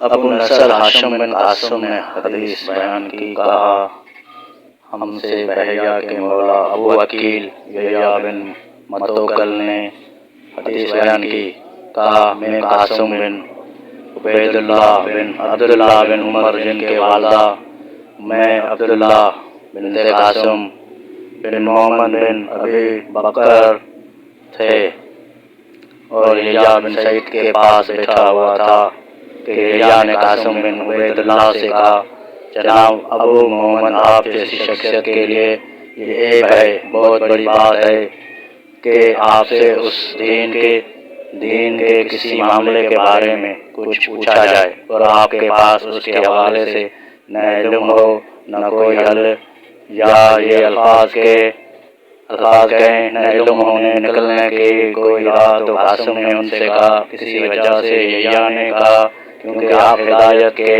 ابو نصر ہاشم بن قاسم نے حدیث بیان کی، کہا ہم سے بحیہ کے مولا ابو عقیل یحییٰ بن متوکل نے حدیث بیان کی، کہا میں قاسم بن عبید اللہ بن عبداللہ بن عمر جن کے والدہ میں عبداللہ بن قاسم بن محمد بن ابی بکر تھے اور یحییٰ بن سعید کے پاس بیٹھا ہوا تھا کہ یحییٰ نے قاسم بن عبید اللہ سے کہا، جناب ابو محمد، آپ جیسی شخصیت کے لیے یہ عیب ہے، بہت بڑی بات ہے کہ آپ سے اس دین کے کسی معاملے کے بارے میں کچھ پوچھا جائے اور آپ کے پاس اس کے حوالے سے نہ علم ہو نہ کوئی حل، یا یہ الفاظ کہیں نہ علم ہونے نکلنے کی کوئی راہ۔ تو قاسم نے ان سے کہا، کسی وجہ سے؟ یحییٰ نے کہا، کیونکہ آپ ہدایت کے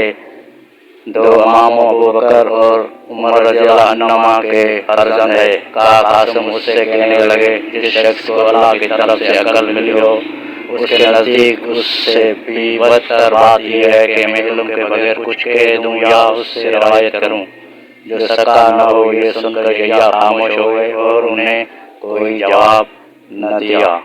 دو اماموں ابو بکر اور عمر رضی اللہ عنہما کے فرزند ہے۔ کہا قاسم اس سے کہنے لگے، جس شخص کو اللہ کی طرف سے عقل ملی ہو اس کے نزدیک اس سے بھی بدتر بات یہ ہے کہ میں علم کے بغیر کچھ کہہ دوں یا اس سے روایت کروں جو سکا نہ ہو۔ یہ سن کر یحییٰ خاموش ہو گئے اور انہیں کوئی جواب نہ دیا۔